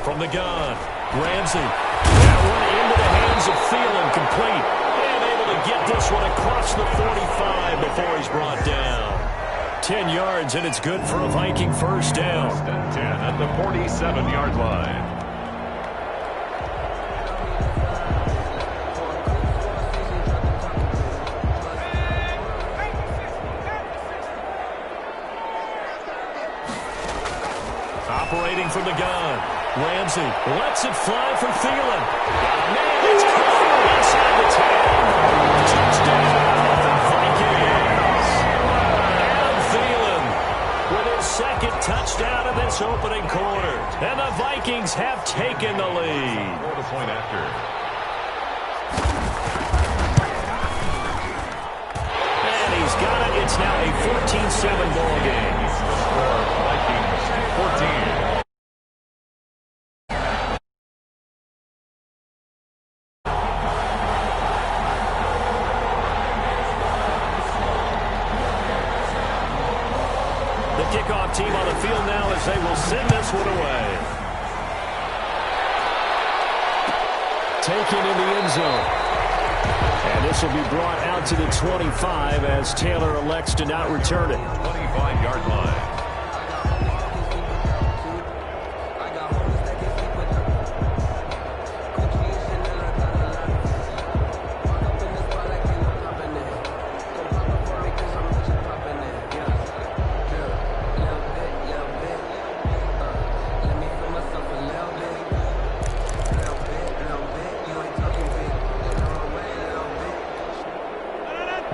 from the gun. Ramsey. That one into the hands of Thielen, complete. And able to get this one across the 45 before he's brought down. 10 yards, and it's good for a Viking first down. 10 at the 47-yard line. Operating from the gun. Ramsey lets it fly for Thielen. Man, it's caught inside the 10. Touchdown, Vikings. Adam Thielen with his second touchdown of this opening quarter. And the Vikings have taken the lead. For the point after. And he's got it. It's now a 14-7 ball game. Vikings 14. Kickoff team on the field now as they will send this one away. Taken in the end zone. And this will be brought out to the 25 as Taylor elects to not return it. 25-yard line.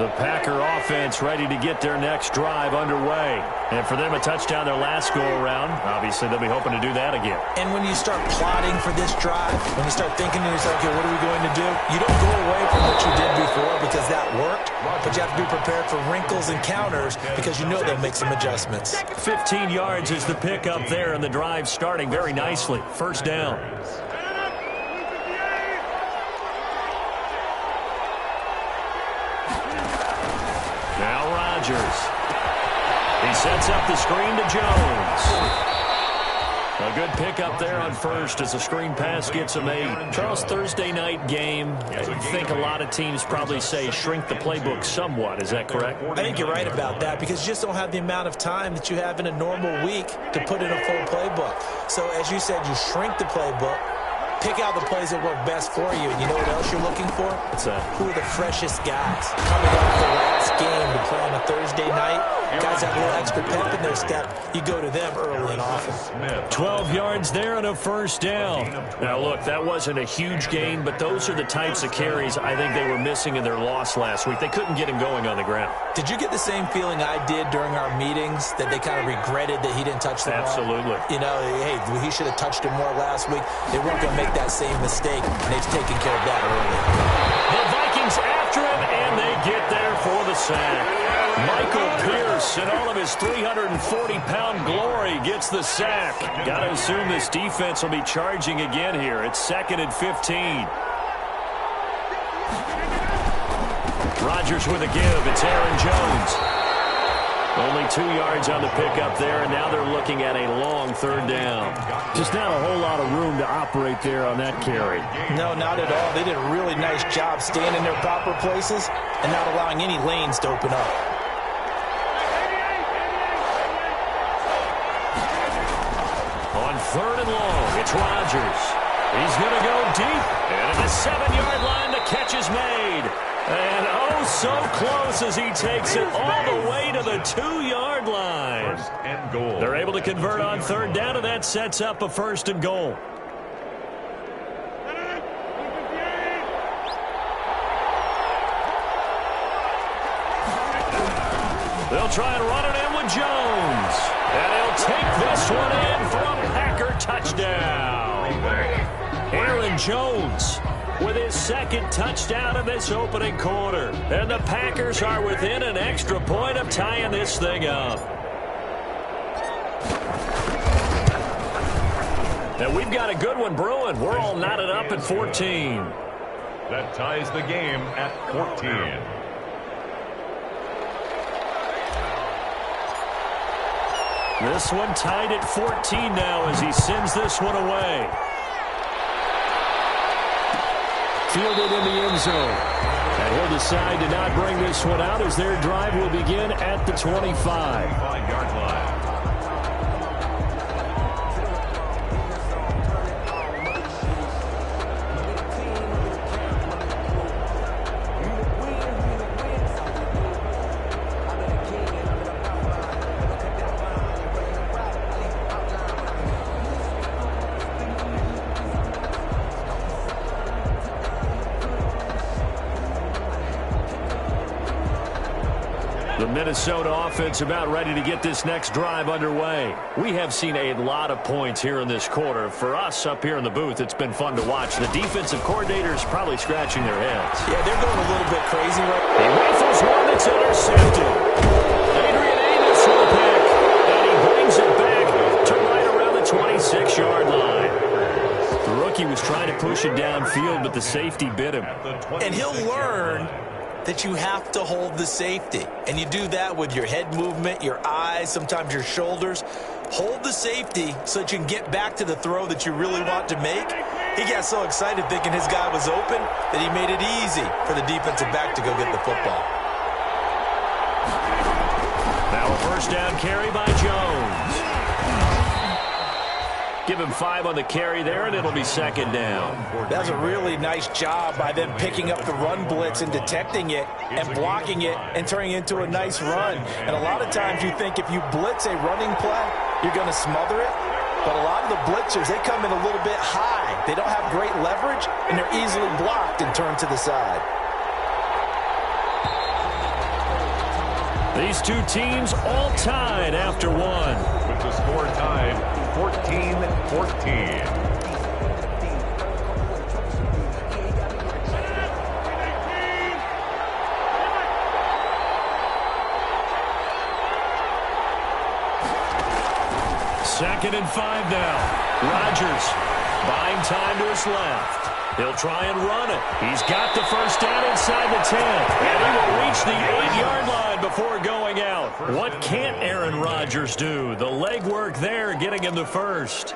The Packer offense ready to get their next drive underway. And for them, a touchdown their last go-around. Obviously, they'll be hoping to do that again. And when you start plotting for this drive, when you start thinking to yourself, okay, what are we going to do? You don't go away from what you did before because that worked, but you have to be prepared for wrinkles and counters because you know they'll make some adjustments. 15 yards is the pickup there, and the drive starting very nicely. First down. He sets up the screen to Jones. A good pickup there on first as the screen pass gets a made. Charles, Thursday night game, I think a lot of teams probably say shrink the playbook somewhat. Is that correct? I think you're right about that because you just don't have the amount of time that you have in a normal week to put in a full playbook. So as you said, you shrink the playbook. Pick out the plays that work best for you. And you know what else you're looking for? What's that? Who are the freshest guys? Coming off the last game to play on a Thursday night. Guys have a little extra pep in their step. You go to them early and often. 12 yards there and a first down. Now, look, that wasn't a huge gain, but those are the types of carries I think they were missing in their loss last week. They couldn't get him going on the ground. Did you get the same feeling I did during our meetings, that they kind of regretted that he didn't touch the ball? Absolutely. You know, hey, he should have touched it more last week. They weren't going to make that same mistake, and they've taken care of that early. The Vikings after him, and they get there for the sack. Michael Pierce, in all of his 340-pound glory, gets the sack. Got to assume this defense will be charging again here. It's 2nd and 15. Rodgers with a give. It's Aaron Jones. Only 2 yards on the pickup there, and now they're looking at a long third down. Just not a whole lot of room to operate there on that carry. No, not at all. They did a really nice job staying in their proper places and not allowing any lanes to open up. On 3rd and long, it's Rodgers. He's going to go deep, and at the 7-yard line, the catch is made. And oh, so close as he takes it all the way to the 2-yard line. First and goal. They're able to convert on 3rd down, and that sets up a 1st and goal. They'll try and run it in with Jones. And he'll take this one in for a Packer touchdown. Aaron Jones with his 2nd touchdown of this opening quarter. And the Packers are within an extra point of tying this thing up. And we've got a good one brewing. We're all knotted up at 14. That ties the game at 14. This one tied at 14 now as he sends this one away. Fielded in the end zone. And he'll decide to not bring this one out as their drive will begin at the 25. 5-yard line. The Minnesota offense about ready to get this next drive underway. We have seen a lot of points here in this quarter. For us up here in the booth, it's been fun to watch. The defensive coordinators probably scratching their heads. Yeah, they're going a little bit crazy right now. He rifles one that's intercepted. Adrian Amos with a pick. And he brings it back to right around the 26-yard line. The rookie was trying to push it downfield, but the safety bit him. And he'll learn that you have to hold the safety. And you do that with your head movement, your eyes, sometimes your shoulders. Hold the safety so that you can get back to the throw that you really want to make. He got so excited thinking his guy was open that he made it easy for the defensive back to go get the football. Now a first down carry by Jones. Give him 5 on the carry there, and it'll be second down. That was a really nice job by them picking up the run blitz and detecting it and blocking it and turning it into a nice run. And a lot of times you think if you blitz a running play, you're going to smother it. But a lot of the blitzers, they come in a little bit high. They don't have great leverage, and they're easily blocked and turned to the side. These two teams all tied after one. With the score tied 14-14. Second and 5 now. Rodgers buying time to his left. He'll try and run it. He's got the first down inside the 10. And he will reach the 8-yard line before going out. What can't Aaron Rodgers do? The legwork there getting him the first.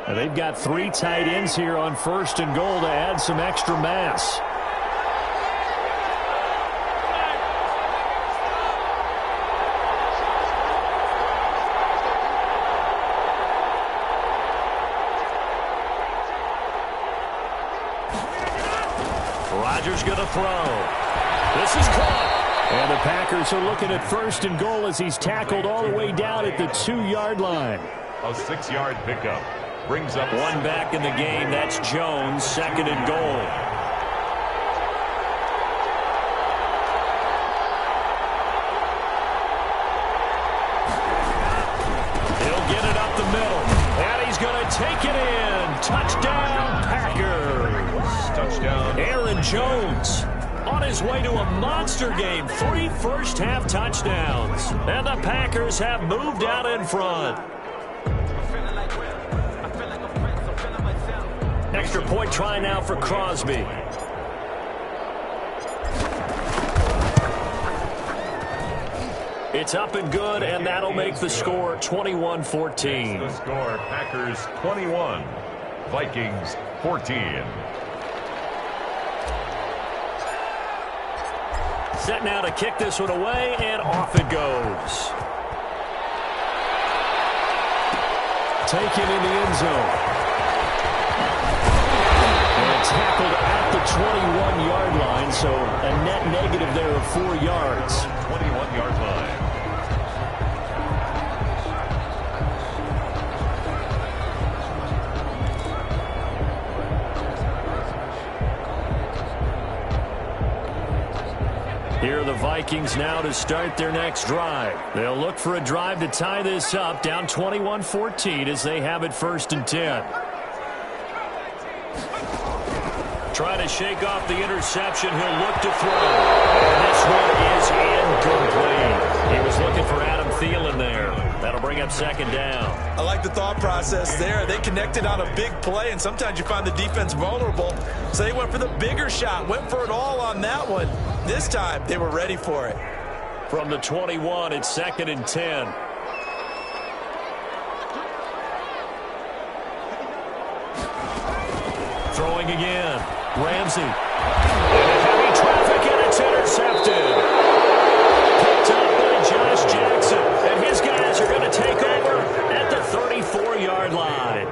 And they've got 3 tight ends here on first and goal to add some extra mass. Rodgers going to throw. This is caught. And the Packers are looking at first and goal as he's tackled all the way down at the 2-yard line. A 6-yard pickup. Brings up one back in the game. That's Jones, second and goal. He'll get it up the middle. And he's going to take it in. Touchdown, Packers. Touchdown. Aaron Jones on his way to a monster game. 3 first-half touchdowns. And the Packers have moved out in front. Extra point try now for Crosby. It's up and good, and that'll make the score 21-14. The score, Packers 21, Vikings 14. Set now to kick this one away, and off it goes. Taken in the end zone. And tackled at the 21-yard line, so a net negative there of 4 yards. 21-yard line. Here are the Vikings now to start their next drive. They'll look for a drive to tie this up, down 21-14 as they have it first and 10. trying to shake off the interception. He'll look to throw. And this one is incomplete. He was looking for Adam Thielen there. That'll bring up second down. I like the thought process there. They connected on a big play, and sometimes you find the defense vulnerable. So they went for the bigger shot, went for it all on that one. This time, they were ready for it. From the 21, it's 2nd and 10. Throwing again. Ramsey. And heavy traffic, and it's intercepted. Picked up by Josh Jackson. And his guys are going to take over at the 34-yard line.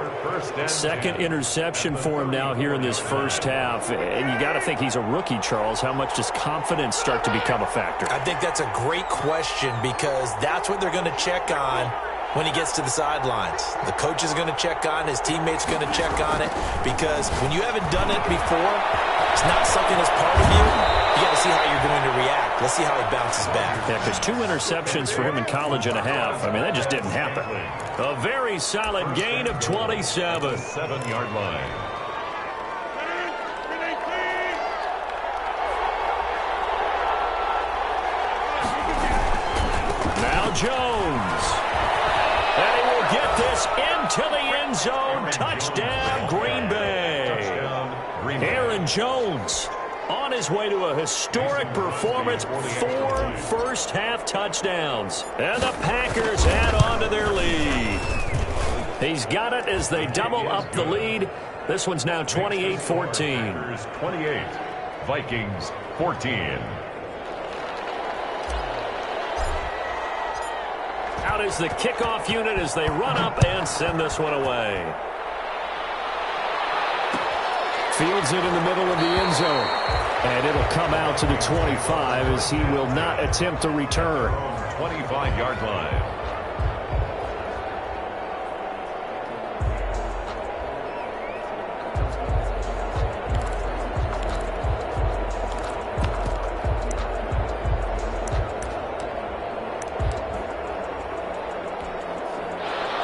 Second interception for him now here in this first half. And you got to think he's a rookie, Charles. How much does confidence start to become a factor? I think that's a great question because that's what they're going to check on when he gets to the sidelines. The coach is going to check on, his teammates are going to check on it, because when you haven't done it before, it's not something that's part of you. You got to see how you're going to react. Let's see how he bounces back. Yeah, because 2 interceptions for him in college and a half. I mean, that just didn't happen. A very solid gain of 27. 7-yard line. Now Jones. And he will get this into the end zone. Touchdown, Green Bay. Aaron Jones on his way to a historic performance. 4 first-half touchdowns. And the Packers add on to their lead. He's got it as they double up the lead. This one's now 28-14. 28. Vikings 14. Out is the kickoff unit as they run up and send this one away. Fields it in the middle of the end zone. And it'll come out to the 25 as he will not attempt a return. 25-yard line.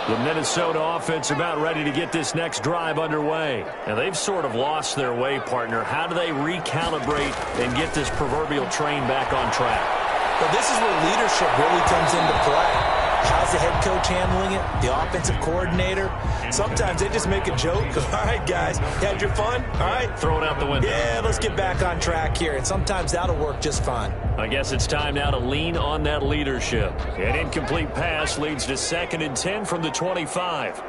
The Minnesota offense about ready to get this next drive underway. And they've sort of lost their way, partner. How do they recalibrate and get this proverbial train back on track? Well, this is where leadership really comes into play. How's the head coach handling it? The offensive coordinator? Sometimes they just make a joke. All right, guys, you had your fun? All right. Throw it out the window. Yeah, let's get back on track here. And sometimes that'll work just fine. I guess it's time now to lean on that leadership. An incomplete pass leads to 2nd and 10 from the 25.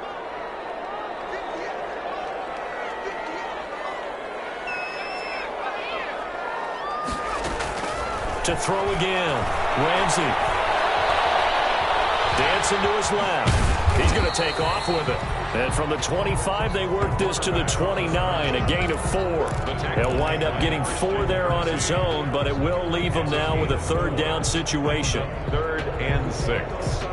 To throw again. Ramsey. Dancing to his left. He's going to take off with it. And from the 25, they work this to the 29, a gain of 4. He'll wind up getting 4 there on his own, but it will leave him now with a 3rd down situation. 3rd and 6.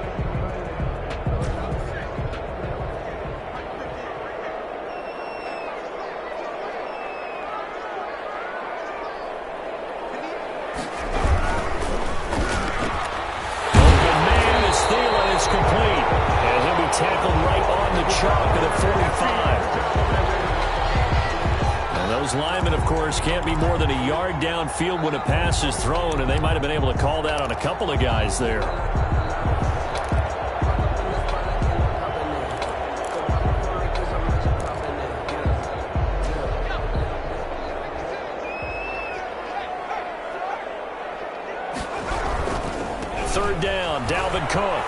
Complete. And he'll be tackled right on the chalk of the 45. And those linemen, of course, can't be more than a yard downfield when a pass is thrown, and they might have been able to call that on a couple of guys there. Third down, Dalvin Cook.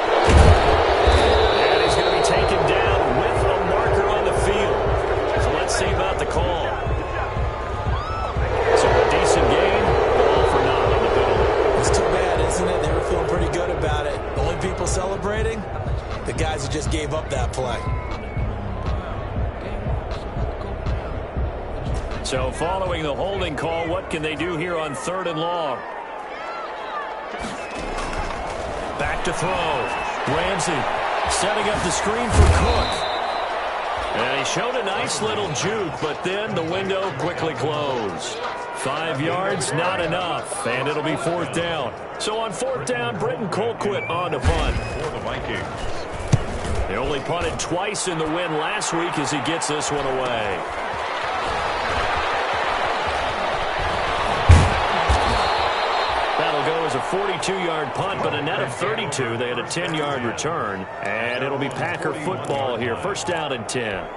And he's going to be taken down with a marker on the field. So let's see about the call. So a decent game, all for naught on the penalty. It's too bad, isn't it? They were feeling pretty good about it. The only people celebrating? The guys who just gave up that play. So following the holding call, what can they do here on 3rd and long? Back to throw. Ramsey setting up the screen for Cook. And he showed a nice little juke, but then the window quickly closed. 5 yards, not enough, and it'll be 4th down. So on 4th down, Britton Colquitt on to punt. For the Vikings. They only punted twice in the win last week as he gets this one away. was a 42-yard punt, but a net of 32. They had a 10-yard return, and it'll be Packer football here. First down and 10.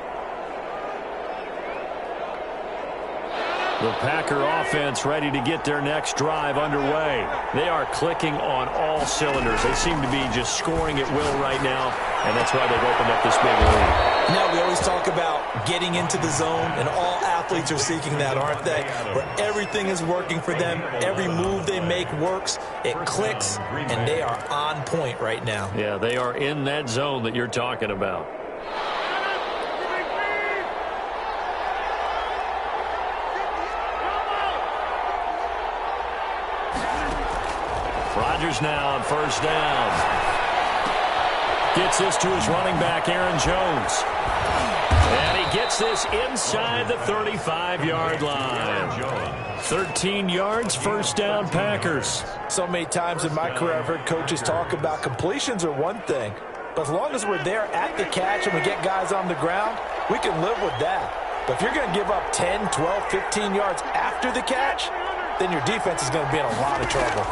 The Packer offense ready to get their next drive underway. They are clicking on all cylinders. They seem to be just scoring at will right now, and that's why they've opened up this big lead. Now, we always talk about getting into the zone, and all athletes are seeking that, aren't they? Where everything is working for them. Every move they make works. It clicks, and they are on point right now. Yeah, they are in that zone that you're talking about. Rodgers now on first down. Gets this to his running back, Aaron Jones. And he gets this inside the 35-yard line. 13 yards, first down, Packers. So many times in my career I've heard coaches talk about completions are one thing. But as long as we're there at the catch and we get guys on the ground, we can live with that. But if you're going to give up 10, 12, 15 yards after the catch, then your defense is going to be in a lot of trouble.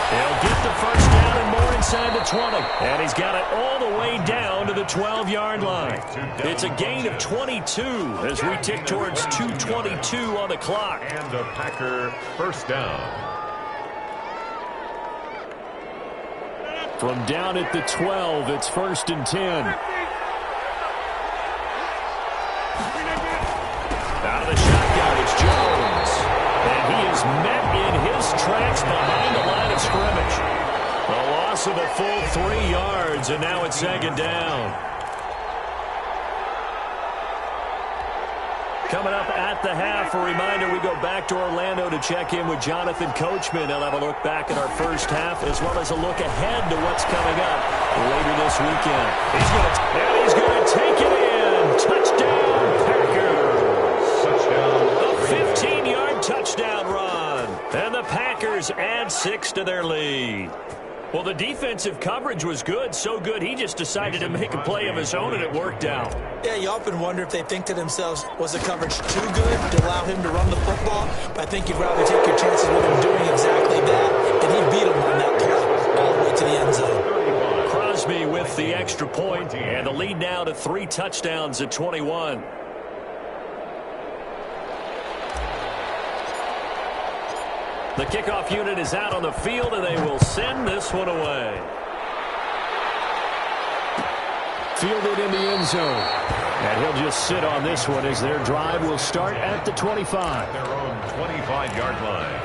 He'll get the first down and more inside the 20. And he's got it all the way down to the 12-yard line. It's a gain of 22 as we tick towards 2:22 on the clock. And a Packer first down. From down at the 12, it's first and 10. Out of the shotgun, it's Jones. And he is met in his tracks behind the line of scrimmage. A loss of a full 3 yards, and now it's second down. Coming up at the half, a reminder, we go back to Orlando to check in with Jonathan Coachman. He'll have a look back at our first half as well as a look ahead to what's coming up later this weekend. He's going to take it in. Touchdown, Packers. Touchdown. A 15-yard touchdown run. And the Packers add 6 to their lead. Well, the defensive coverage was good, so good he just decided to make a play of his own, and it worked out. Yeah, you often wonder if they think to themselves, was the coverage too good to allow him to run the football? I think you'd rather take your chances with him doing exactly that, and he beat him on that play all the way to the end zone. Crosby with the extra point, and the lead now to 3 touchdowns at 21. The kickoff unit is out on the field, and they will send this one away. Fielded in the end zone. And he'll just sit on this one as their drive will start at the 25. Their own 25-yard line.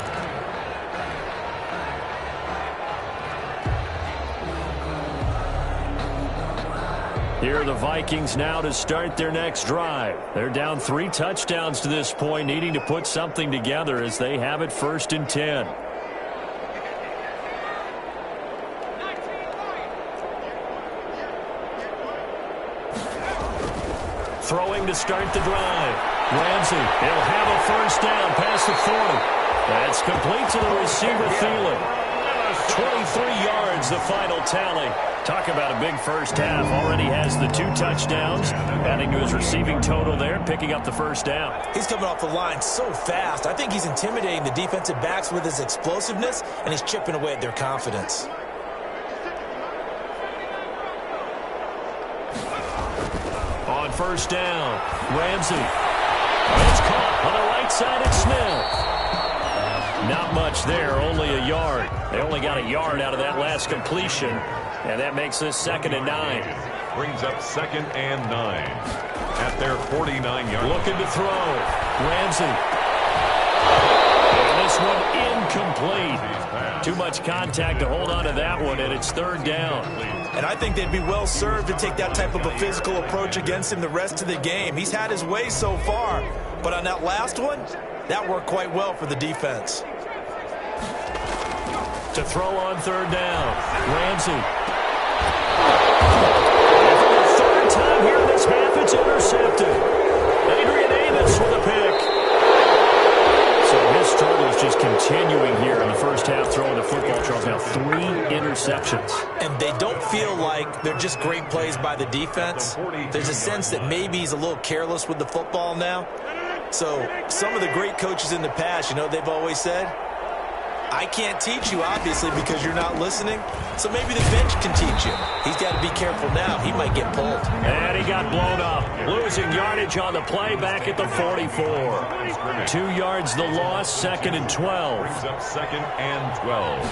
Here are the Vikings now to start their next drive. They're down 3 touchdowns to this point, needing to put something together as they have it first and 10. Throwing to start the drive. Ramsey, he'll have a first down past the 40. That's complete to the receiver, Thielen. 23 yards, the final tally. Talk about a big first half. Already has the 2 touchdowns, adding to his receiving total there, picking up the first down. He's coming off the line so fast. I think he's intimidating the defensive backs with his explosiveness, and he's chipping away at their confidence. On first down, Ramsey. It's caught on the right side at Smith. Not much there, only a yard. They only got a yard out of that last completion, and that makes this second and 9. Brings up second and 9 at their 49-yard. Looking to throw. Ramsey. And this one incomplete. Too much contact to hold on to that one, and it's third down. And I think they'd be well served to take that type of a physical approach against him the rest of the game. He's had his way so far, but on that last one, that worked quite well for the defense. To throw on third down, Ramsey. And for the third time here in this half, it's intercepted. Adrian Amos with a pick. So his struggle is just continuing here in the first half, throwing the football. Charles, now 3 interceptions. And they don't feel like they're just great plays by the defense. There's a sense that maybe he's a little careless with the football now. So some of the great coaches in the past, you know, they've always said, I can't teach you, obviously, because you're not listening. So maybe the bench can teach you. He's got to be careful now. He might get pulled. And he got blown up. Losing yardage on the play back at the 44. 2 yards the loss, 2nd and 12. Brings up 2nd and 12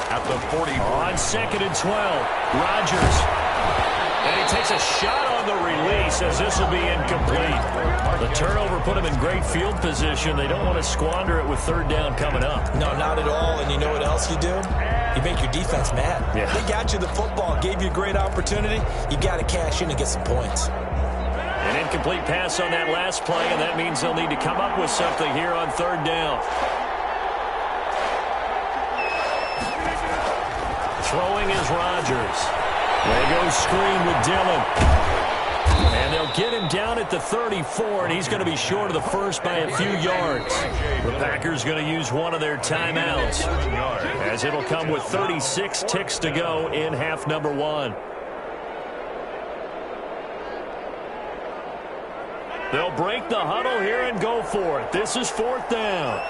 at the 44. On 2nd and 12, Rodgers. And he takes a shot on the release as this will be incomplete. The turnover put him in great field position. They don't want to squander it with 3rd down coming up. No, not at all. And you know what else you do? You make your defense mad. Yeah. They got you the football, gave you a great opportunity. You got to cash in and get some points. An incomplete pass on that last play, and that means they'll need to come up with something here on 3rd down. Throwing is Rodgers. They go screen with Dillon. And they'll get him down at the 34, and he's going to be short of the first by a few yards. The Packers going to use one of their timeouts, as it'll come with 36 ticks to go in half number 1. They'll break the huddle here and go for it. This is 4th down.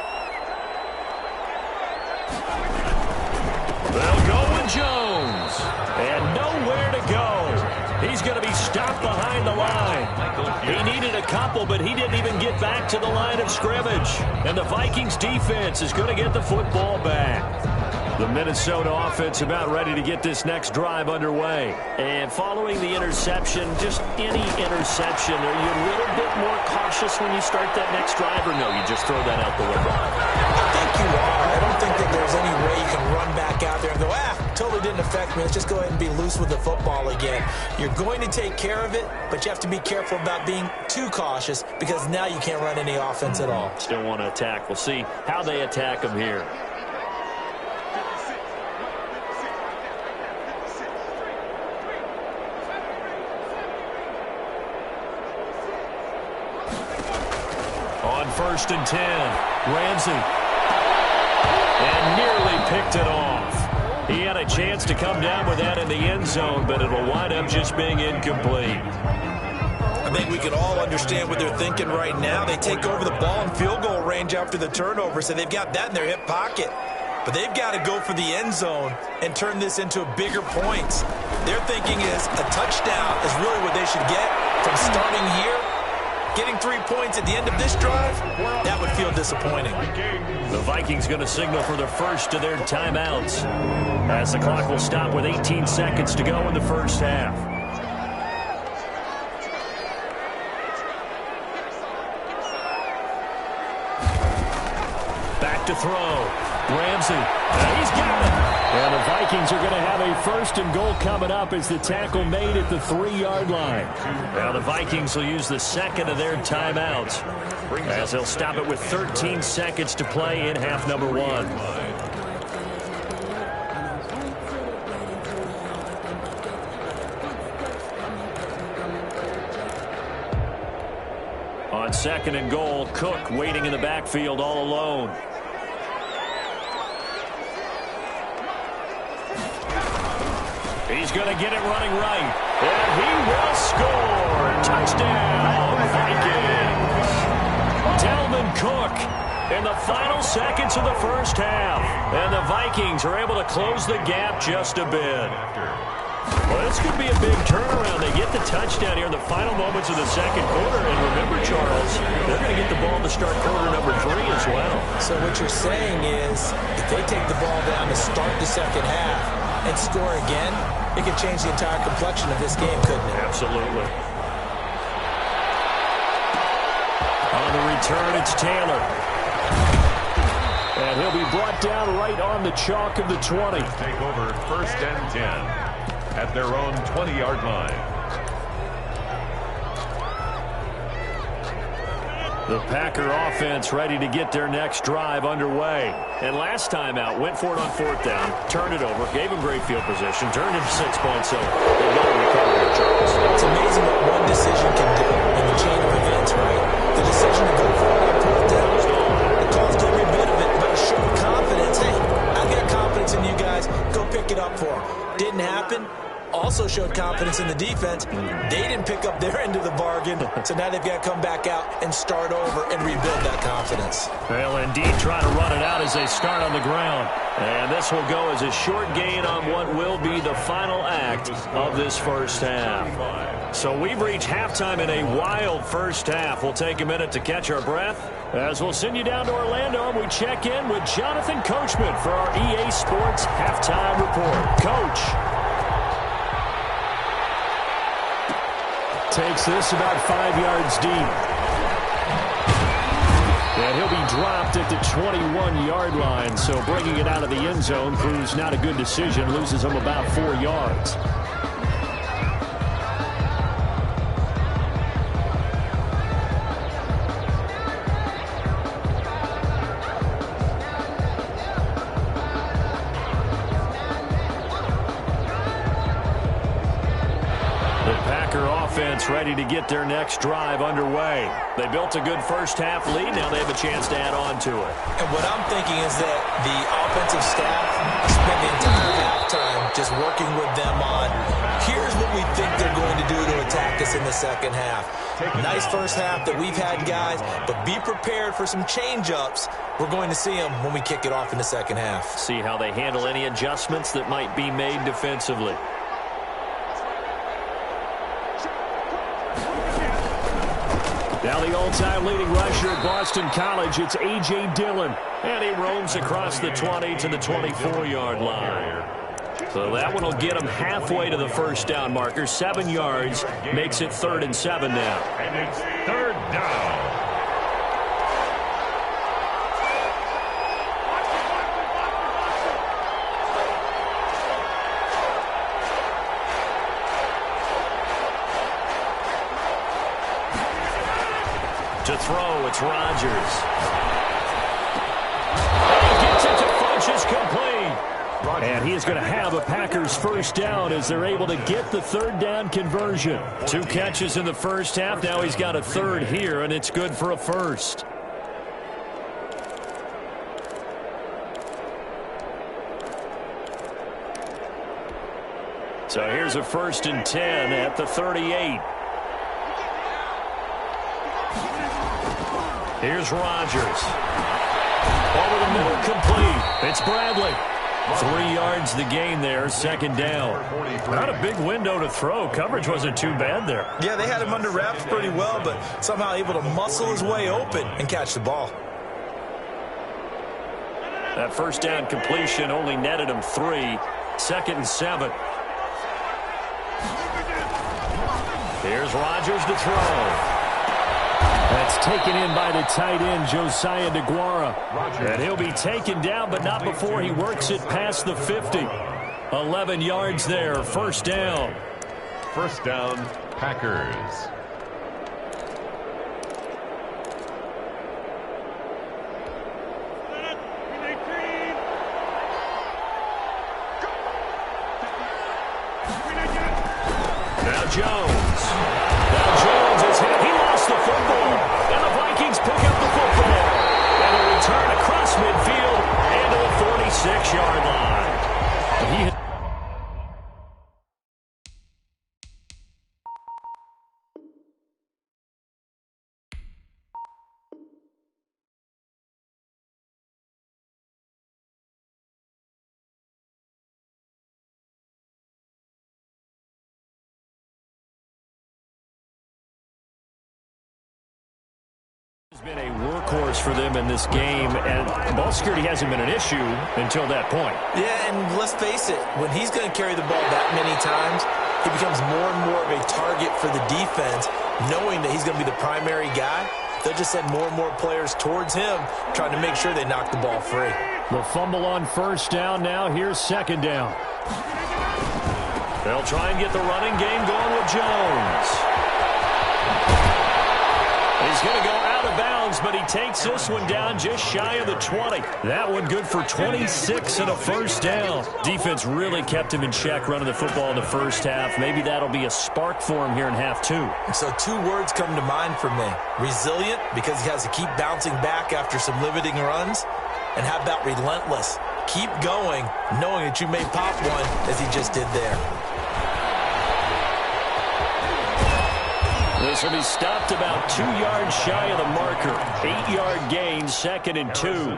They'll go with Jones. And nowhere to go. He's going to be stopped behind the line. He needed a couple, but he didn't even get back to the line of scrimmage. And the Vikings defense is going to get the football back. The Minnesota offense about ready to get this next drive underway. And following the interception, just any interception, are you a little bit more cautious when you start that next drive, or no, you just throw that out the window? I think you are. I don't think that there's any way you can run back out there and go, totally didn't affect me. Let's just go ahead and be loose with the football again. You're going to take care of it, but you have to be careful about being too cautious because now you can't run any offense at all. Still want to attack. We'll see how they attack them here. On 1st and 10, Ramsey. And nearly picked it off. He had a chance to come down with that in the end zone, but it'll wind up just being incomplete. I think we can all understand what they're thinking right now. They take over the ball in field goal range after the turnover, so they've got that in their hip pocket. But they've got to go for the end zone and turn this into bigger points. Their thinking is a touchdown is really what they should get from starting here. Getting 3 points at the end of this drive, that would feel disappointing. The Vikings going to signal for the first of their timeouts, as the clock will stop with 18 seconds to go in the first half. Back to throw. Ramsey. He's got it. And the Vikings are going to have a 1st and goal coming up as the tackle made at the 3-yard line. Now the Vikings will use the 2nd of their timeouts, as they'll stop it with 13 seconds to play in half number 1. On 2nd and goal, Cook waiting in the backfield all alone. He's going to get it running right. And he will score. Touchdown, Vikings. Dalvin Cook in the final seconds of the first half. And the Vikings are able to close the gap just a bit. Well, this could be a big turnaround. They get the touchdown here in the final moments of the second quarter. And remember, Charles, they're going to get the ball to start quarter number 3 as well. So what you're saying is if they take the ball down to start the second half and score again, it could change the entire complexion of this game, couldn't it? Absolutely. On the return, it's Taylor. And he'll be brought down right on the chalk of the 20. Take over 1st and 10 at their own 20-yard line. The Packer offense ready to get their next drive underway. And last time out, went for it on 4th down, turned it over, gave him great field position, turned it to 6 points. So they've got to recover their Charles. It's amazing what one decision can do in the chain of events, right? The decision to go for it on 4th down, it caused every bit of it, but a show confidence. Hey, I've got confidence in you guys. Go pick it up for them. Didn't happen. also showed confidence in the defense. They didn't pick up their end of the bargain, so now they've got to come back out and start over and rebuild that confidence. They'll indeed try to run it out as they start on the ground. And this will go as a short gain on what will be the final act of this first half. So we've reached halftime in a wild first half. We'll take a minute to catch our breath as we'll send you down to Orlando and we check in with Jonathan Coachman for our EA Sports Halftime Report. Coach. Takes this about 5 yards deep. And he'll be dropped at the 21-yard line, so bringing it out of the end zone proves not a good decision. Loses him about 4 yards. Ready to get their next drive underway. They built a good first half lead. Now they have a chance to add on to it. And what I'm thinking is that the offensive staff spent the entire halftime just working with them on, here's what we think they're going to do to attack us in the second half. Nice first half that we've had, guys, but be prepared for some change-ups. We're going to see them when we kick it off in the second half. See how they handle any adjustments that might be made defensively. Now the all-time leading rusher at Boston College, it's A.J. Dillon. And he roams across the 20 to the 24-yard line. So that one will get him halfway to the first down marker. 7 yards makes it 3rd and 7 now. And it's 3rd down. To throw, it's Rodgers. He gets it to Funchess, complete. And he is going to have a Packers first down as they're able to get the 3rd down conversion. 2 catches in the first half. Now he's got a 3rd here, and it's good for a first. So here's a 1st and 10 at the 38. Here's Rodgers. Over the middle, complete. It's Bradley. 3 yards the gain there, 2nd down. Not a big window to throw. Coverage wasn't too bad there. Yeah, they had him under wraps pretty well, but somehow able to muscle his way open and catch the ball. That first down completion only netted him 3. 2nd and 7. Here's Rodgers to throw. That's taken in by the tight end, Josiah DeGuara. And he'll be taken down, but not before he works it past the 50. 11 yards there, 1st down. 1st down, Packers. Now Jones. Now Jones is hit. He lost the football. And the Vikings pick up the football. And a return across midfield and to the 46-yard line. He hit. Been a workhorse for them in this game, and ball security hasn't been an issue until that point. Yeah, and let's face it, when he's going to carry the ball that many times, he becomes more and more of a target for the defense, knowing that he's going to be the primary guy. They'll just send more and more players towards him, trying to make sure they knock the ball free. The fumble on 1st down now. Here's 2nd down. They'll try and get the running game going with Jones. He's going to go out of bounds, but he takes this one down just shy of the 20. That one good for 26 and a 1st down. Defense really kept him in check running the football in the first half. Maybe that'll be a spark for him here in half 2. So 2 words come to mind for me. Resilient, because he has to keep bouncing back after some limiting runs. And how about relentless? Keep going, knowing that you may pop one as he just did there. This will be stopped about 2 yards shy of the marker. 8-yard gain, 2nd and 2.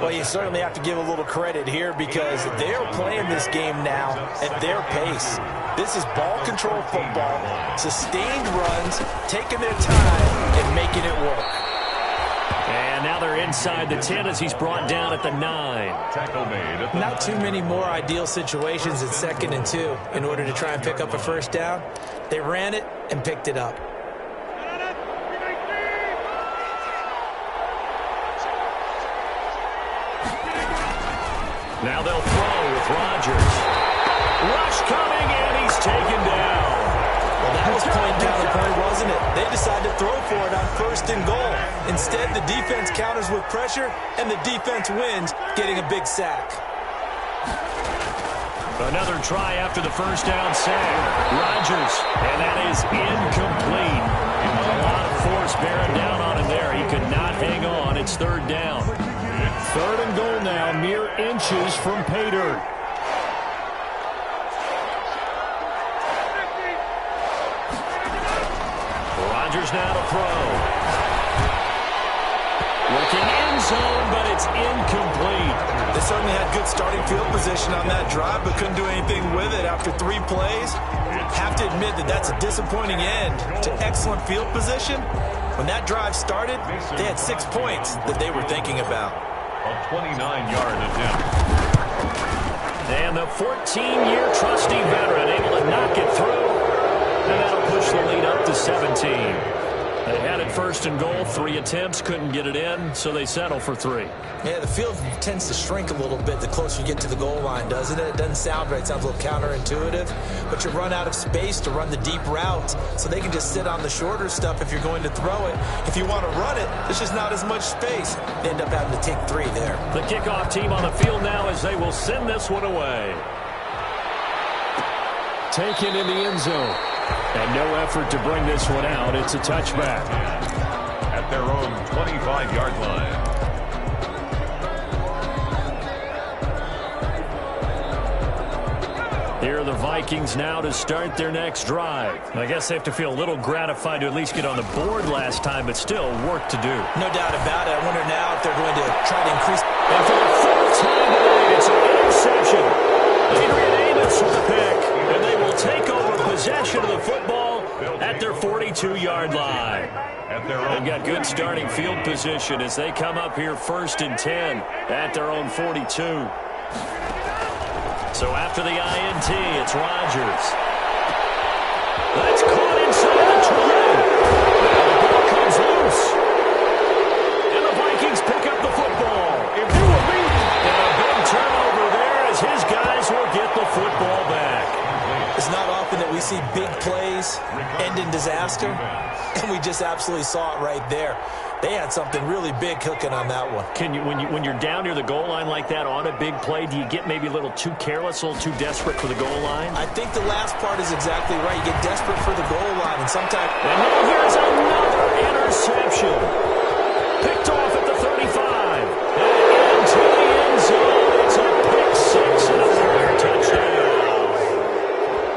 Well, you certainly have to give a little credit here because they're playing this game now at their pace. This is ball control football, sustained runs, taking their time and making it work. And now they're inside the 10 as he's brought down at the 9. Not too many more ideal situations at 2nd and 2 in order to try and pick up a first down. They ran it and picked it up. Now they'll throw with Rodgers. Rush coming, and he's taken down. Well, that was point counterpoint, wasn't it? They decided to throw for it on 1st and goal. Instead, the defense counters with pressure, and the defense wins, getting a big sack. Another try after the first down sack. Rodgers, and that is incomplete. A lot of force bearing down on him there. He could not hang on. It's 3rd down. 3rd and goal now, mere inches from pay dirt. Rodgers now to throw. Looking end zone, but it's incomplete. They certainly had good starting field position on that drive, but couldn't do anything with it after 3 plays. Have to admit that that's a disappointing end to excellent field position. When that drive started, they had 6 points that they were thinking about. A 29-yard attempt. And the 14-year trusty veteran able to knock it through. And that'll push the lead up to 17. They had it 1st and goal, 3 attempts, couldn't get it in, so they settle for 3. Yeah, the field tends to shrink a little bit the closer you get to the goal line, doesn't it? It doesn't sound right. It sounds a little counterintuitive. But you run out of space to run the deep routes, so they can just sit on the shorter stuff if you're going to throw it. If you want to run it, there's just not as much space. They end up having to take 3 there. The kickoff team on the field now as they will send this one away. Taken in the end zone. And no effort to bring this one out. It's a touchback. At their own 25-yard line. Here are the Vikings now to start their next drive. I guess they have to feel a little gratified to at least get on the board last time, but still work to do. No doubt about it. I wonder now if they're going to try to increase. And for the 4th time today, it's an interception. Adrian Amos with the pick. And they will take over possession of the football at their 42-yard line. They've got good starting field position as they come up here 1st and 10 at their own 42. So after the INT, it's Rodgers. That's caught inside the 20. The ball comes loose. And the Vikings pick up the football. If you were me, and a big turnover there as his guys will get the football back. It's not often that we see big plays end in disaster, and we just absolutely saw it right there. They had something really big cooking on that one. Can you, when you're down near the goal line like that on a big play, do you get maybe a little too careless, a little too desperate for the goal line? I think the last part is exactly right. You get desperate for the goal line, and sometimes... And now here's another interception. Picked off at the 35. And into the end zone. It's a pick 6 and a 3rd touchdown.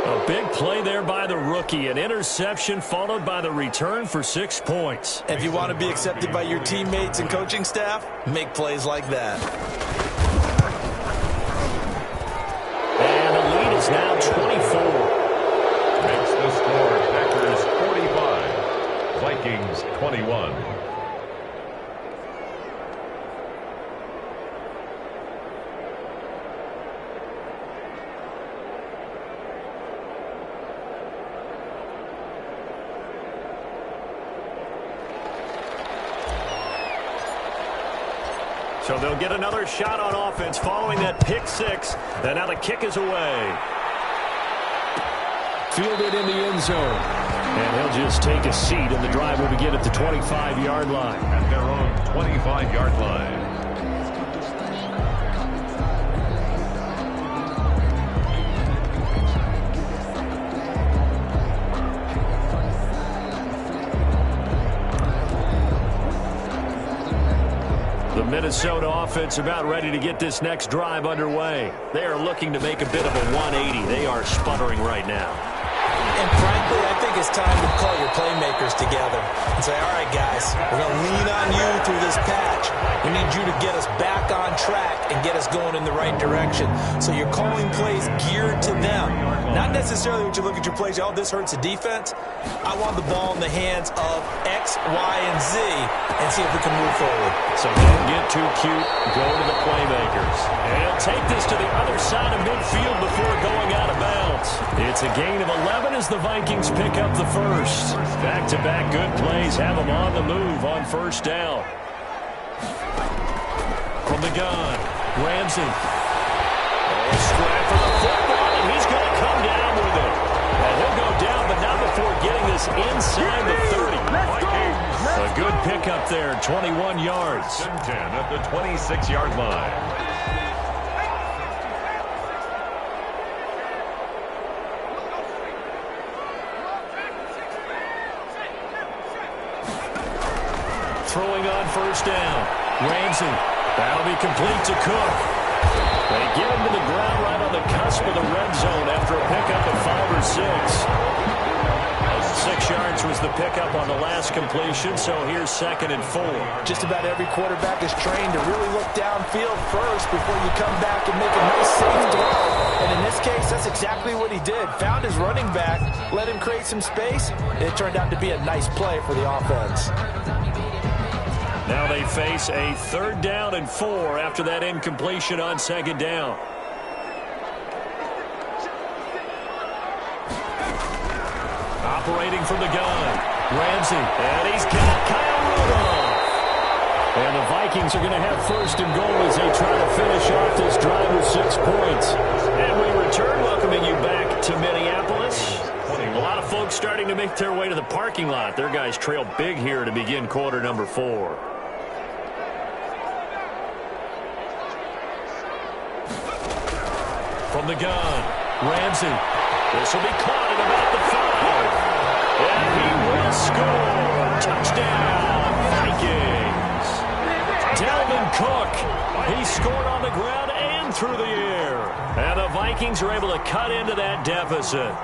A big play there by the rookie. An interception followed by the return for 6 points. If you want to be accepted by your teammates and coaching staff, make plays like that. And the lead is now 24. Makes the score Packers 45, Vikings 21. So they'll get another shot on offense following that pick 6. And now the kick is away. Fielded in the end zone. And he'll just take a seat, and the drive will begin at the 25-yard line. At their own 25-yard line. The Minnesota offense about ready to get this next drive underway. They are looking to make a bit of a 180. They are sputtering right now. And frankly, I think it's time to call your playmakers together and say, all right, guys, we're going to lean on you through this patch. We need you to get us back on track and get us going in the right direction. So you're calling plays geared to them. Not necessarily what you look at your plays, oh, this hurts the defense. I want the ball in the hands of X, Y, and Z and see if we can move forward. So don't get too cute. Go to the playmakers. And he'll take this to the other side of midfield before going out of bounds. It's a gain of 11 as the Vikings pick up the first. Back-to-back good plays have them on the move on first down. From the gun, Ramsey. Scrap for the football, and he's going to come down with it. And he'll go down, but not before getting this inside the 30. A good pickup there, 21 yards. 10 at the 26-yard line. Throwing on first down. Ramsey. That'll be complete to Cook. They get him to the ground right on the cusp of the red zone after a pickup of 5 or 6. 6 yards was the pickup on the last completion, so here's 2nd and 4. Just about every quarterback is trained to really look downfield first before you come back and make a nice safe throw. And in this case, that's exactly what he did. Found his running back, let him create some space, and it turned out to be a nice play for the offense. Now they face a 3rd down and 4 after that incompletion on 2nd down. Operating from the gun, Ramsey, and he's got Kyle Rudolph. And the Vikings are going to have 1st and goal as they try to finish off this drive with 6 points. And we return, welcoming you back to Minneapolis. A lot of folks starting to make their way to the parking lot. Their guys trail big here to begin quarter number 4. From the gun, Ramsey. This will be caught at about the 5. And he will score. Touchdown, Vikings. Dalvin Cook. He scored on the ground and through the air. And the Vikings are able to cut into that deficit.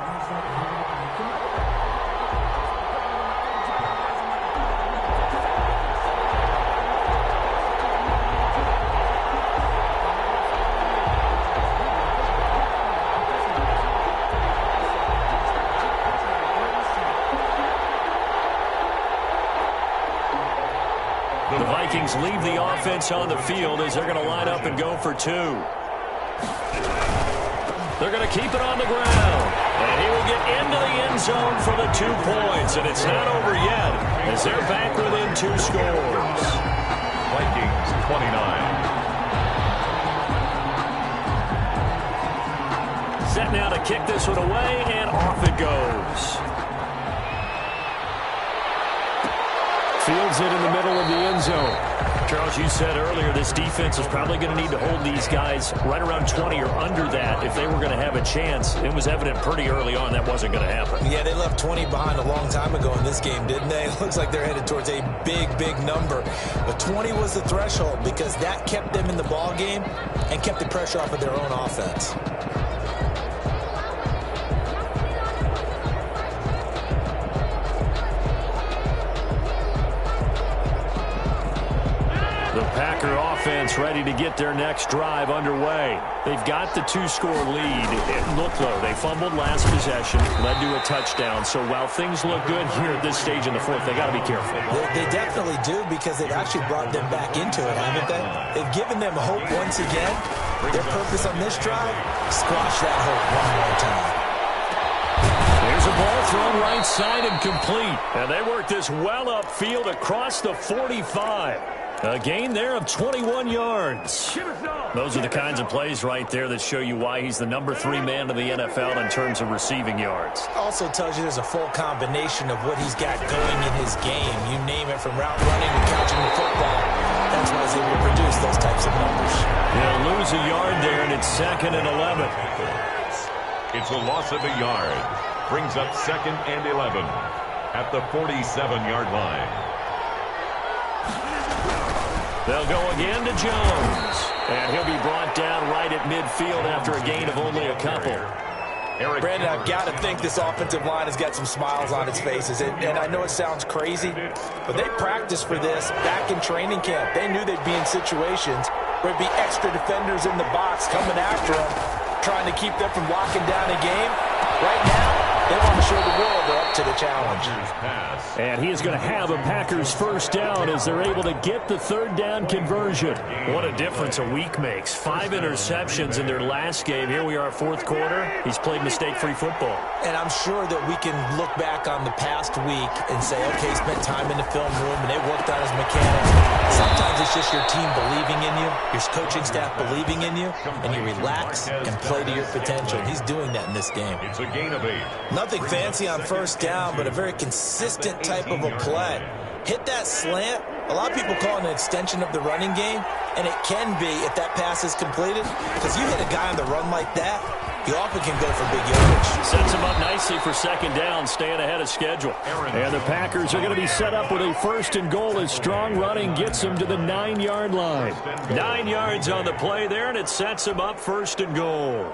The Vikings leave the offense on the field as they're going to line up and go for 2. They're going to keep it on the ground. And he will get into the end zone for the 2 points. And it's not over yet as they're back within 2 scores. Vikings 29. Set now to kick this one away, and off it goes. Fields it in the middle of the end zone. Charles, you said earlier this defense is probably going to need to hold these guys right around 20 or under that if they were going to have a chance. It was evident pretty early on that wasn't going to happen. Yeah, they left 20 behind a long time ago in this game, didn't they? It looks like they're headed towards a big, big number. But 20 was the threshold because that kept them in the ball game and kept the pressure off of their own offense. The Packer offense ready to get their next drive underway. They've got the 2-score lead. It looked low. They fumbled last possession, led to a touchdown. So while things look good here at this stage in the 4th, they got to be careful. They definitely do because they've actually brought them back into it, haven't they? They've given them hope once again. Their purpose on this drive, squash that hope one more time. There's a ball thrown right side and complete. And they work this well upfield across the 45. A gain there of 21 yards. Those are the kinds of plays right there that show you why he's the number 3 man in the NFL in terms of receiving yards. Also tells you there's a full combination of what he's got going in his game. You name it, from route running to catching the football. That's why he's able to produce those types of numbers. They'll lose a yard there, and it's 2nd and 11. It's a loss of a yard. Brings up 2nd and 11 at the 47-yard line. They'll go again to Jones. And he'll be brought down right at midfield after a gain of only a couple. Brandon, I've got to think this offensive line has got some smiles on its faces. And I know it sounds crazy, but they practiced for this back in training camp. They knew they'd be in situations where there'd be extra defenders in the box coming after them, trying to keep them from locking down a game. Right now, they want to show the world they're up to the challenge. And he is going to have a Packers first down as they're able to get the third down conversion. What a difference a week makes. 5 interceptions in their last game. Here we are, fourth quarter. He's played mistake-free football. And I'm sure that we can look back on the past week and say, okay, he spent time in the film room and they worked on his mechanics. Sometimes it's just your team believing in you, your coaching staff believing in you, and you relax and play to your potential. He's doing that in this game. It's a gain of 8. Nothing fancy on first down, but a very consistent type of a play. Hit that slant. A lot of people call it an extension of the running game, and it can be if that pass is completed, because you hit a guy on the run like that, you often can go for big yardage. Sets him up nicely for second down, staying ahead of schedule. And the Packers are going to be set up with a first and goal as strong running gets them to the 9-yard line. 9 yards on the play there, and it sets him up first and goal.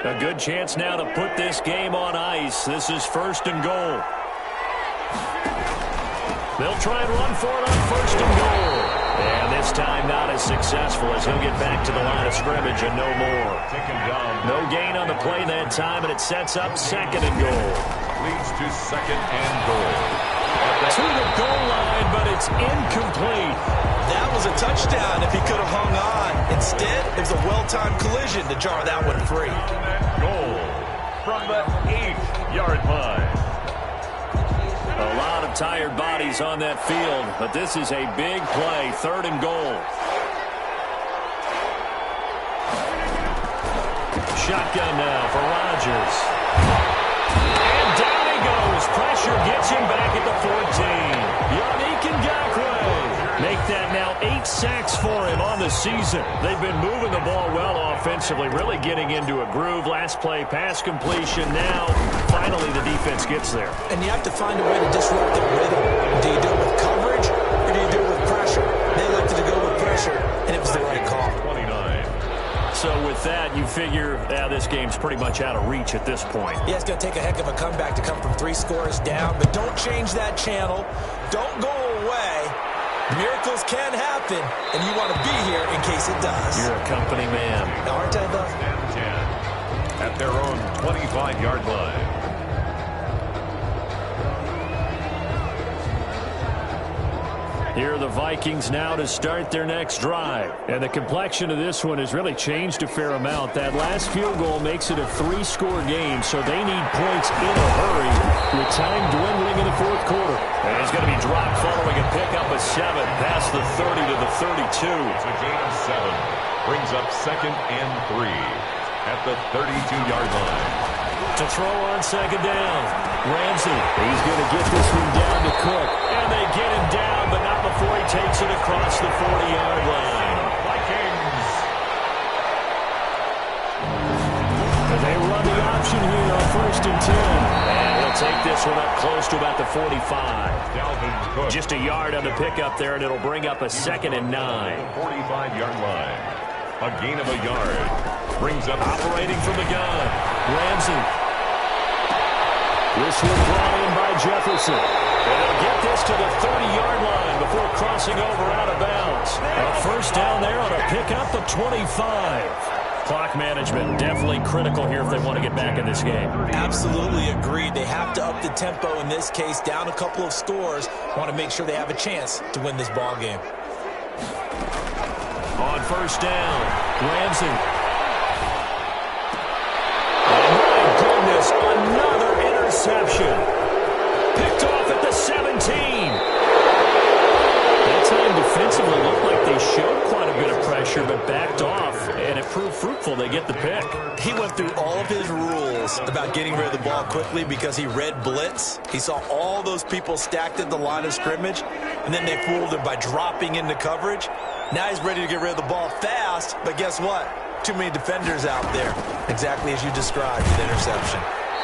A good chance now to put this game on ice. This is first and goal. They'll try and run for it on first and goal. And this time not as successful as he'll get back to the line of scrimmage and no more. No gain on the play that time, and it sets up second and goal. Leads to second and goal. To the goal line, but it's incomplete. That was a touchdown if he could have hung on. Instead, it was a well-timed collision to jar that one free. Goal from the 8-yard line. A lot of tired bodies on that field, but this is a big play, third and goal. Shotgun now for Rodgers. And down he goes. Pressure gets him back at the 14. Yannick Ngakoue. Make that now 8 sacks for him on the season. They've been moving the ball well offensively, really getting into a groove. Last play, pass completion. Now, finally, the defense gets there. And you have to find a way to disrupt the rhythm. Do you do it with coverage, or do you do it with pressure? They elected to go with pressure, and it was the right call. 29. So with that, you figure this game's pretty much out of reach at this point. Yeah, it's going to take a heck of a comeback to come from 3 scores down, but don't change that channel. Don't go away. Miracles can happen, and you want to be here in case it does. You're a company man. Now, aren't I, though? 10 at their own 25-yard line. Here are the Vikings now to start their next drive. And the complexion of this one has really changed a fair amount. That last field goal makes it a 3-score game, so they need points in a hurry with time dwindling in the fourth quarter. And he's going to be dropped following a pickup of 7 past the 30 to the 32. It's a gain of 7. Brings up second and 3 at the 32-yard line. To throw on second down. Ramsey, he's going to get this one down to Cook. And they get him down, but not before he takes it across the 40-yard line. Vikings. And they run the option here on first and 10. And he'll take this one up close to about the 45. Dalvin Cook. Just a yard on the pickup there, and it'll bring up a second and 9. 45-yard line. A gain of a yard. Brings up Operating from the gun. Ramsey. This one brought in by Jefferson. And they'll get this to the 30-yard line before crossing over out of bounds. A first down there on a pickup of 25. Clock management definitely critical here if they want to get back in this game. Absolutely agreed. They have to up the tempo in this case, down a couple of scores. Want to make sure they have a chance to win this ball game. On first down, Ramsey. Oh, my goodness, another interception. Picked off at the 17. That time defensively looked like they showed quite a bit of pressure, but backed off, and it proved fruitful. They get the pick. He went through all of his rules about getting rid of the ball quickly because he read blitz. He saw all those people stacked at the line of scrimmage, and then they fooled him by dropping into coverage. Now he's ready to get rid of the ball fast, but guess what? Too many defenders out there. Exactly as you described with interception.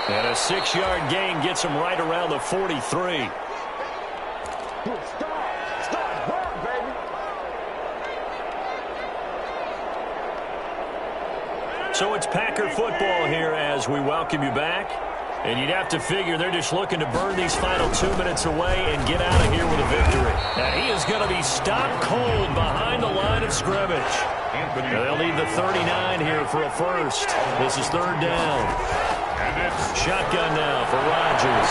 And a 6-yard gain gets him right around the 43. So it's Packer football here as we welcome you back. And you'd have to figure they're just looking to burn these final 2 minutes away and get out of here with a victory. Now, he is going to be stopped cold behind the line of scrimmage. Now, they'll need the 39 here for a first. This is third down. Shotgun now for Rodgers.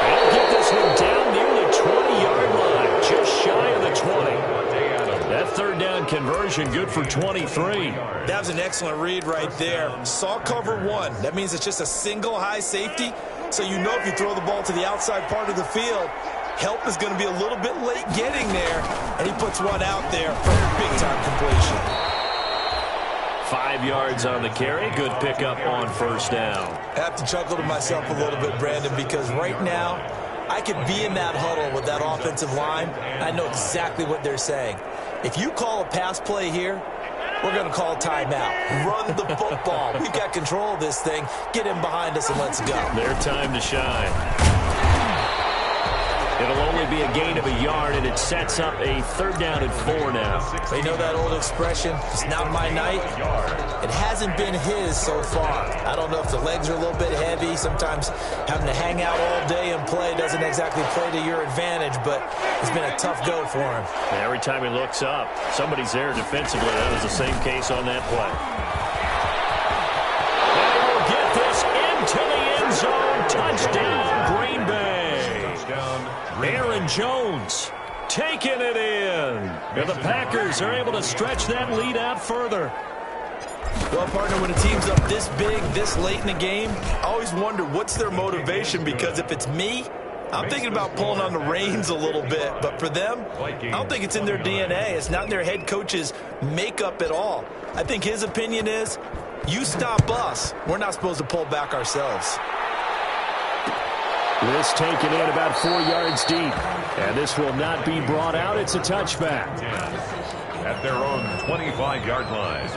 They'll get this one down near the 20-yard line, just shy of the 20. That third down conversion good for 23. That was an excellent read right there. Saw cover one. That means it's just a single high safety. So you know if you throw the ball to the outside part of the field, help is going to be a little bit late getting there. And he puts one out there for a big-time completion. 5 yards on the carry. Good pickup on first down. I have to chuckle to myself a little bit, Brandon, because right now I could be in that huddle with that offensive line. I know exactly what they're saying. If you call a pass play here, we're going to call a timeout. Run the football. We've got control of this thing. Get him behind us and let's go. Their time to shine. It'll only be a gain of a yard, and it sets up a third down and 4 now. You know that old expression, it's not my night? It hasn't been his so far. I don't know if the legs are a little bit heavy. Sometimes having to hang out all day and play doesn't exactly play to your advantage, but it's been a tough go for him. Every time he looks up, somebody's there defensively. That was the same case on that play. They will get this into the end zone. Touchdown, Green Bay. Aaron Jones taking it in. And the Packers are able to stretch that lead out further. Well, partner, when a team's up this big, this late in the game, I always wonder what's their motivation, because if it's me, I'm thinking about pulling on the reins a little bit. But for them, I don't think it's in their DNA. It's not in their head coach's makeup at all. I think his opinion is, you stop us, we're not supposed to pull back ourselves. This taken in about 4 yards deep. And this will not be brought out. It's a touchback. At their own 25-yard line.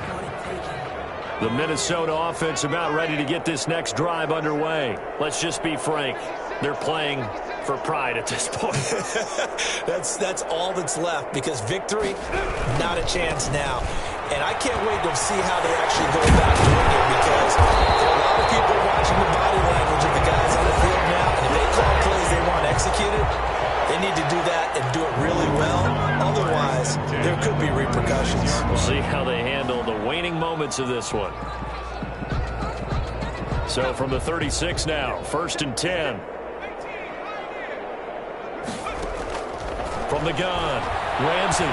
The Minnesota offense about ready to get this next drive underway. Let's just be frank. They're playing for pride at this point. That's all that's left, because victory, not a chance now. And I can't wait to see how they actually go about doing it, because there are a lot of people watching the body language of the guys on the field now. And if they call plays they want executed, they need to do that and do it really well. Otherwise, there could be repercussions. We'll see how they handle the waning moments of this one. So from the 36 now, 1st and 10. From the gun, Ramsey.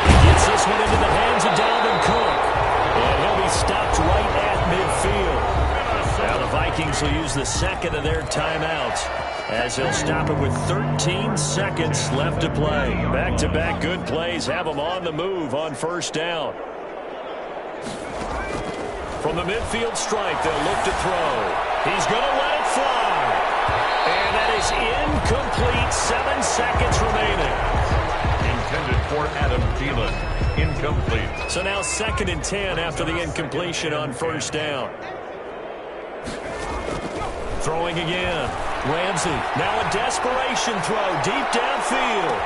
He gets this one into the hands of Dalvin Cook. And he'll be stopped right at midfield. Now the Vikings will use the second of their timeouts, as they'll stop it with 13 seconds left to play. Back-to-back good plays have them on the move on first down. From the midfield stripe, they'll look to throw. He's going to let it fly. And that is incomplete. 7 seconds remaining. Intended for Adam Thielen. Incomplete. So now 2nd and 10 after the incompletion on first down. Throwing again. Ramsey. Now a desperation throw deep downfield.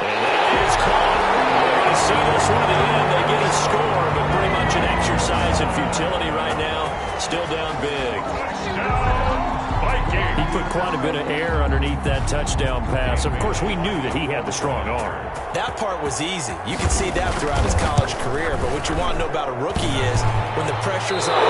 And that is caught. They're going to see this one at the end. They get a score, but pretty much an exercise in futility right now. Still down big. He put quite a bit of air underneath that touchdown pass. Of course, we knew that he had the strong arm. That part was easy. You can see that throughout his college career. But what you want to know about a rookie is, when the pressure's on,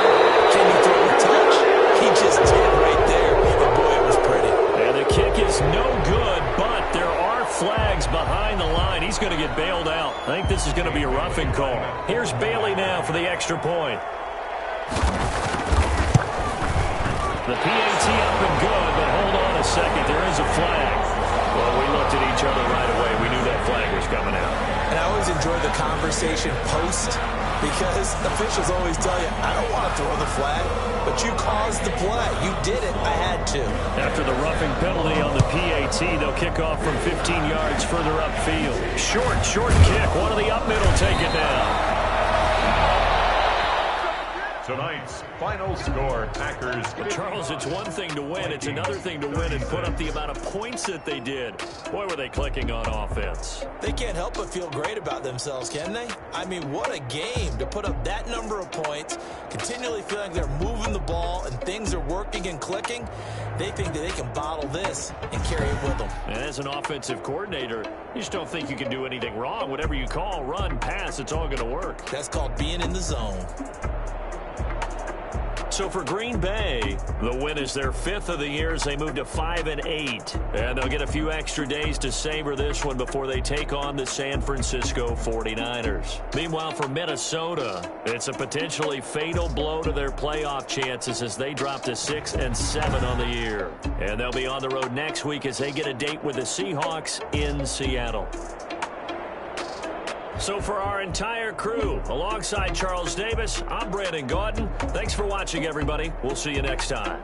can you throw a touch? He just did right there. And boy, it was pretty. And the kick is no good, but there are flags behind the line. He's going to get bailed out. I think this is going to be a roughing call. Here's Bailey now for the extra point. The PAT up and good, but hold on a second. There is a flag. Well, we looked at each other right away. We knew that flag was coming out. And I always enjoy the conversation post, because officials always tell you, I don't want to throw the flag, but you caused the play. You did it. I had to. After the roughing penalty on the PAT, they'll kick off from 15 yards further upfield. Short kick. One of the up middle take it down. Tonight's final score, Packers. Charles, it's one thing to win. It's another thing to win and put up the amount of points that they did. Boy, were they clicking on offense. They can't help but feel great about themselves, can they? I mean, what a game to put up that number of points, continually feeling like they're moving the ball and things are working and clicking. They think that they can bottle this and carry it with them. And as an offensive coordinator, you just don't think you can do anything wrong. Whatever you call, run, pass, it's all going to work. That's called being in the zone. So for Green Bay, the win is their 5th of the year as they move to 5-8. And they'll get a few extra days to savor this one before they take on the San Francisco 49ers. Meanwhile, for Minnesota, it's a potentially fatal blow to their playoff chances as they drop to 6-7 on the year. And they'll be on the road next week as they get a date with the Seahawks in Seattle. So for our entire crew, alongside Charles Davis, I'm Brandon Gaudin. Thanks for watching, everybody. We'll see you next time.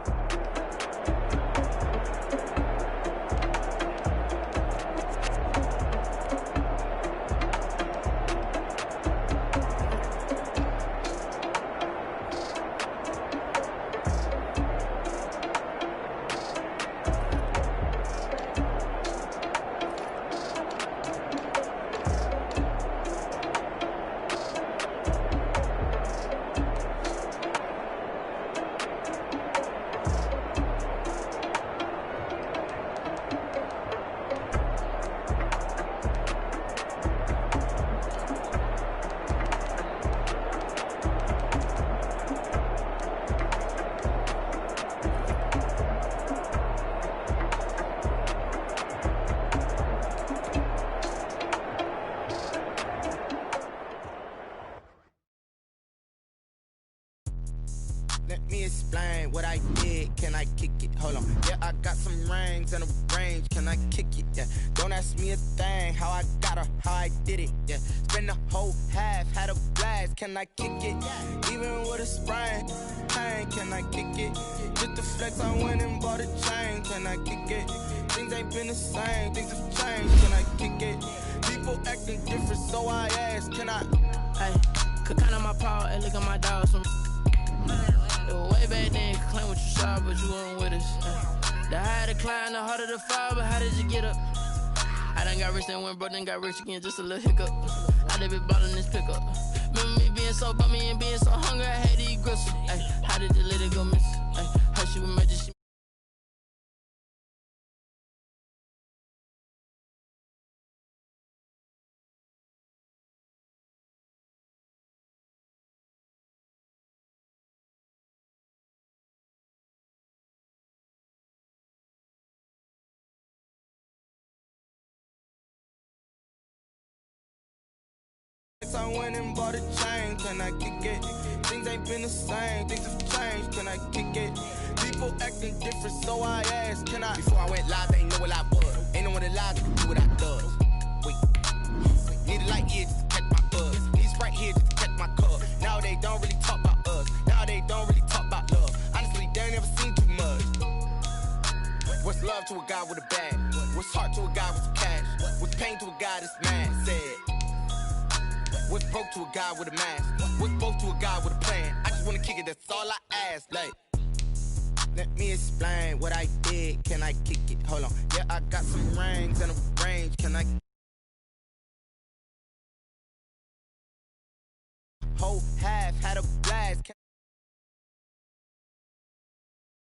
Let me explain what I did. Can I kick it? Hold on. Yeah, I got some rings and a range. Can I kick it? Yeah. Don't ask me a thing. How I got her, how I did it. Yeah. Spend the whole half, had a blast. Can I kick it? Even with a sprain. Pain, can I kick it? Just the flex, I went and bought a chain. Can I kick it? Things ain't been the same. Things have changed. Can I kick it? People acting different, so I ask. Can I? Hey, could count on my power and look at my dogs. Way back then, you could claim what you saw, but you weren't with us. The higher the climb, the harder the fall, but how did you get up? I done got rich, then went broke, then got rich again, just a little hiccup. I done been ballin' this pickup. Remember me being so bummy and being so hungry, I had to eat gristle. Ay, how did the lady go miss? Ay, how she was magic, she I went and bought a chain, can I kick it? Things ain't been the same, things have changed, can I kick it? People acting different, so I asked, can I? Before I went live, they ain't know what I was. Ain't no one alive to do what I does. Wait, need a light here just to catch my buzz. Need Sprite here just to catch my cup. Now they don't really talk about us. Now they don't really talk about love. Honestly, they ain't never seen too much. What's love to a guy with a bag? What's heart to a guy with some cash? What's pain to a guy that's mad? Said. What's broke to a guy with a mask? What's both to a guy with a plan? I just wanna kick it, that's all I ask. Like, let me explain what I did. Can I kick it? Hold on. Yeah, I got some rings and a range. Can I